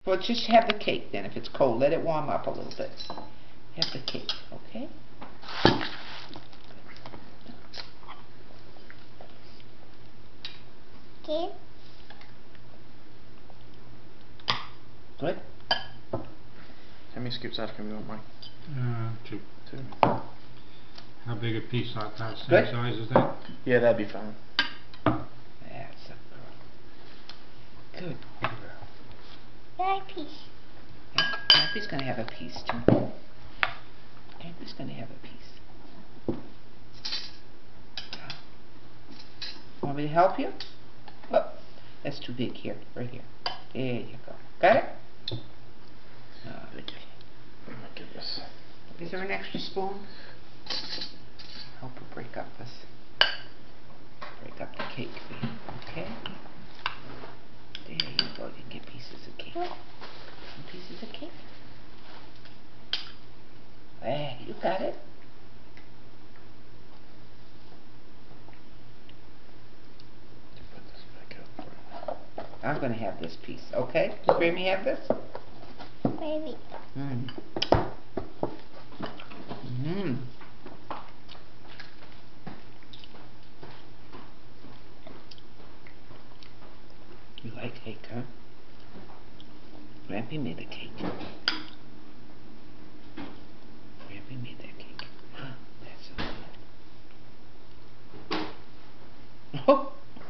Well, just have the cake then. If it's cold, let it warm up a little bit. Have the cake, okay? Okay. Good. How many scoops ice cream do you want, Mike? 2. 2. How big a piece like that? Same Good. size as that? Yeah, that'd be fine. That's a girl. Good girl. That piece. Yeah, Cappy's gonna have a piece too. Cappy's gonna have a piece. Want me to help you? Oh, that's too big here. Right here. There you go. Got it? Thank you. Oh my goodness. Is there an extra spoon? Help her break up the cake there. Okay? There you go. You can get pieces of cake. Some pieces of cake. Hey, you got it. Put this back up for you. I'm gonna have this piece, okay? Does Grammy have this? Baby. Mmm. Mmm. You like cake, huh? Grampy made the cake. Grampy made that cake. That's so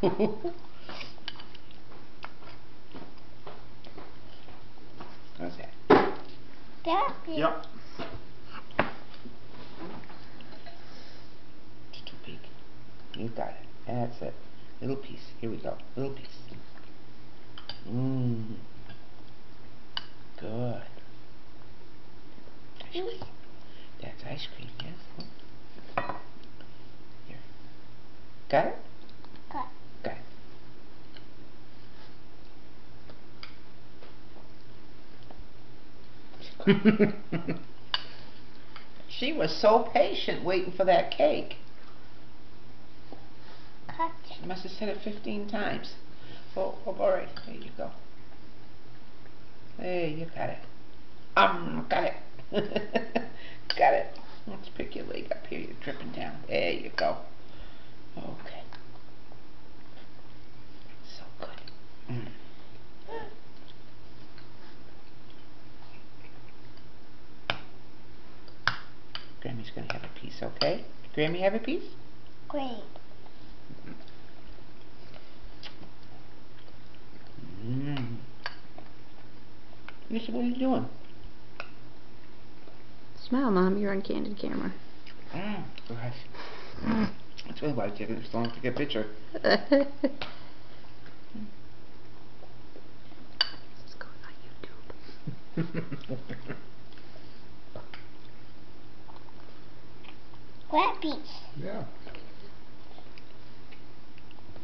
good. How's that? That piece. Yep. It's too big. You got it. That's it. Little piece. Here we go. Little piece. Mmm. Good. Ice cream. That's ice cream, yes. Here. Got it? Got Got it. She was so patient waiting for that cake. cut. She must have said it 15 times. Oh, alright. There you go. Hey, you got it. Got it. Got it. Let's pick your leg up here. You're dripping down. There you go. Okay. So good. Grammy's gonna have a piece, okay? Grammy have a piece? Great. Mmm. Lisa, what are you doing? Smile, Mom, you're on candid camera. Gosh. That's really why I take it so long to get a picture. This is going on YouTube. That piece. Yeah.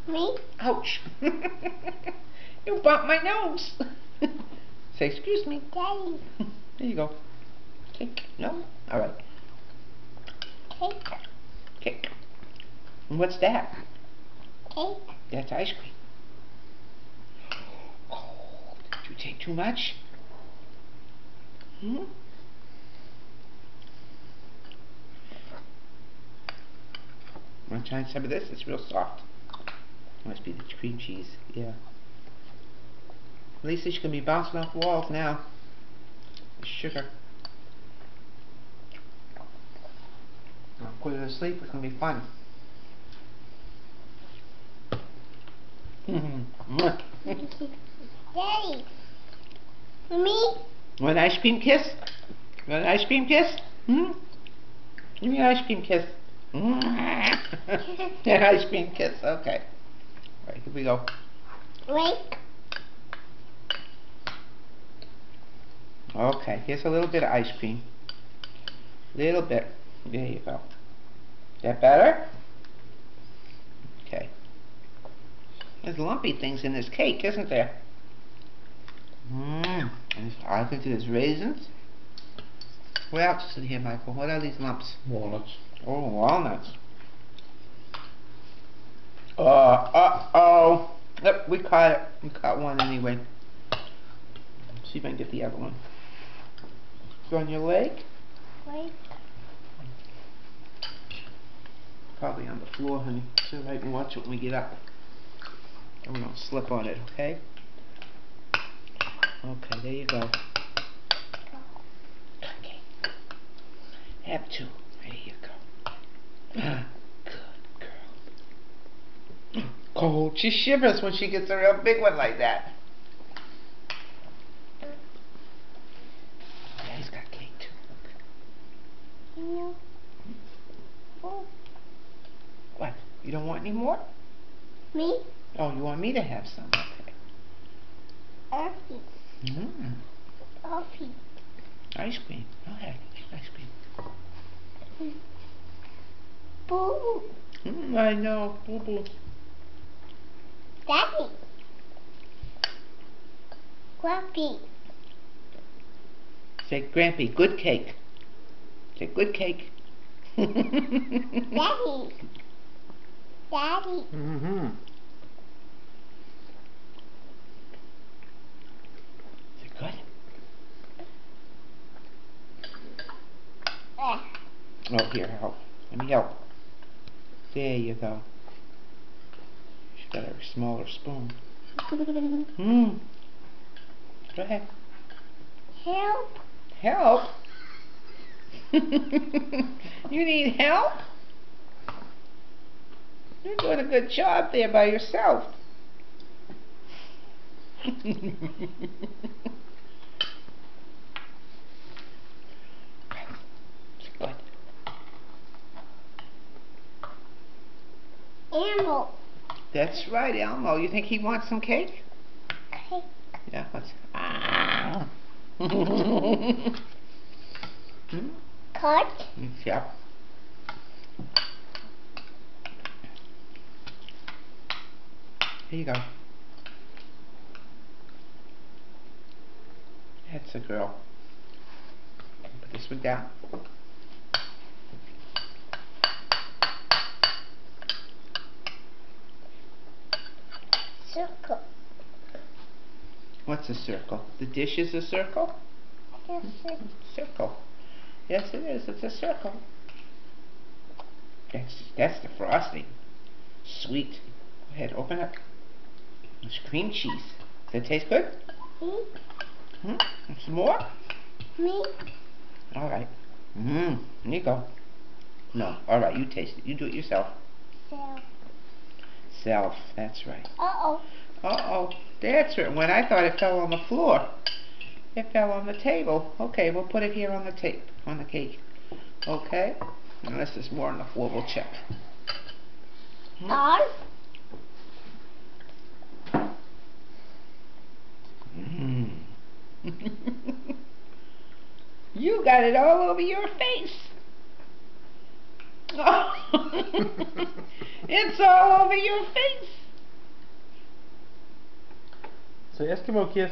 Me? Ouch. You bumped my nose. Say, excuse me. Daddy. There you go. Cake. No? Alright. Cake. Cake. And what's that? Cake. That's ice cream. Oh, did you take too much? Hmm? Want to try some of this? It's real soft. Must be the cream cheese. Yeah. Lisa's gonna be bouncing off walls now. The sugar. I'll put her to sleep. It's gonna be fun. Daddy. Me? Want an ice cream kiss? Want an ice cream kiss? Hmm? Give me an ice cream kiss. An ice cream kiss. Okay. All right, here we go. Wait. Okay, here's a little bit of ice cream. Little bit. There you go. That better? Okay. There's lumpy things in this cake, isn't there? And I think there's raisins. What else is in here, Michael? What are these lumps? Walnuts. Oh, walnuts. Uh-oh. Yep, we caught it. We caught one anyway. See if I can get the other one. Go on your leg? Wait. Probably on the floor, honey. So I can watch it when we get up. And we don't slip on it, okay? Okay, there you go. Okay. Have two. There you go. Good girl. Cold. She shivers when she gets a real big one like that. Daddy's got cake too. No. Oh. What? You don't want any more? Me? Oh, you want me to have some? Okay. Orphy. Mm. Orphy. Ice cream. Okay. Ice cream. Boo. I know. Boo boo. Daddy. Grumpy. Say, Grampy, good cake. Say, good cake. Daddy. Daddy. Mm-hmm. Say, good. Eh. Oh, here, help. Let me help. There you go. She's got a smaller spoon. Hmm. Go ahead. Help. Help? You need help? You're doing a good job there by yourself. Good. Animal. That's right, Elmo. You think he wants some cake? Cake. Yeah, let's. Ah. Cut. Yeah. Here you go. That's a girl. Put this one down. Circle. What's a circle? The dish is a circle? Yes, sir. Circle. Yes, it is. It's a circle. That's the frosting. Sweet. Go ahead, open up. It's cream cheese. Does it taste good? Me. Hmm? Some more? Me. All right. Here you go. No. All right, you taste it. You do it yourself. Self. Self. That's right. Uh-oh. Uh-oh. That's right. When I thought it fell on the floor. It fell on the table. Okay, we'll put it here on the tape, on the cake. Okay? Unless there's more on the floor, we'll check. R. You got it all over your face. Oh. It's all over your face. So Eskimo kiss.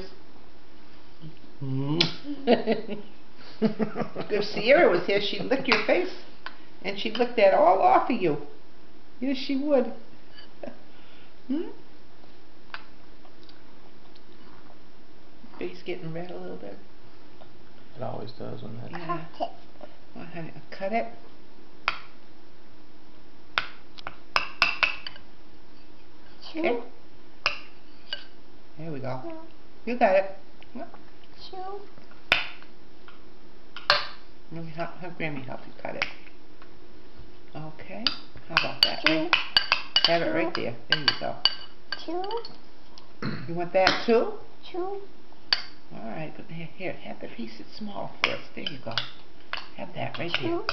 If Sierra was here, she'd lick your face, and she'd lick that all off of you. Yes, she would. Face getting red a little bit. It always does when that. Yeah. Cut it. Well, honey, cut it. Two. Okay. There we go. No. You got it. Two. Let me have Grammy help you cut it. Okay. How about that? Two. Have it right there. There you go. Two. You want that too? Two. Alright, but here, have the piece that's small first. There you go. Have that right there. Two.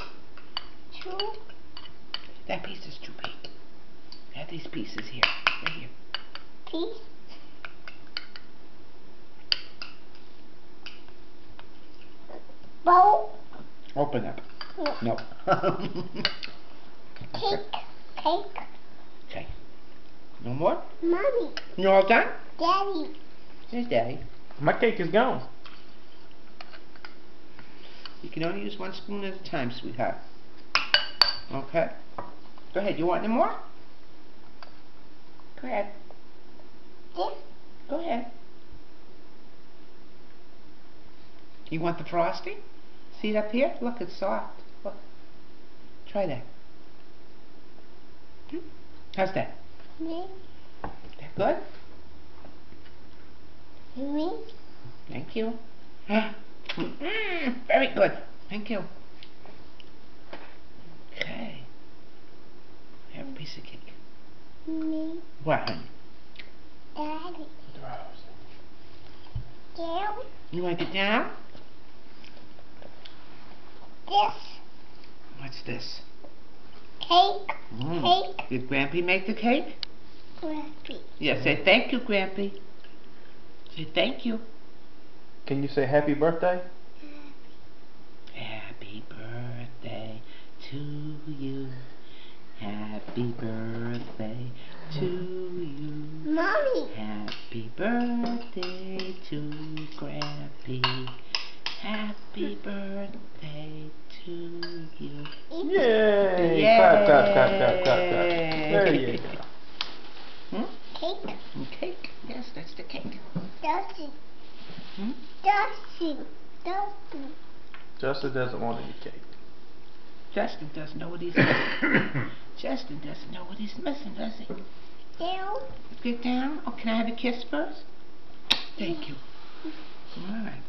Two. That piece is too big. Have these pieces here. Right here. Piece. Bowl. Open up. No. No. Cake. Cake. Okay. No more? Mommy. You all done? Daddy. Here's Daddy. My cake is gone. You can only use one spoon at a time, sweetheart. Okay. Go ahead. You want any more? Go ahead. This. Go ahead. You want the frosting? See it up here? Look, it's soft. Look. Try that. How's that? Me. That good? Me. Thank you. Very good. Thank you. Okay. Have a piece of cake. Me. What, honey? Daddy. Down. You like it down? This. What's this? Cake. Cake. Did Grampy make the cake? Grampy. Yeah, say thank you, Grampy. Say thank you. Can you say happy birthday? Happy birthday to you. Happy birthday to you. Mommy. Happy birthday to Grampy. Happy birthday to you. Yay! Yay! Clap, clap, clap, clap, clap, clap. There you go. Cake. Cake. Yes, that's the cake. Dustin. Hmm? Dustin. Dustin. Justin doesn't want any cake. Justin doesn't know what he's missing. Justin doesn't know what he's missing, does he? Down. Get down. Oh, can I have a kiss first? Thank you. All right.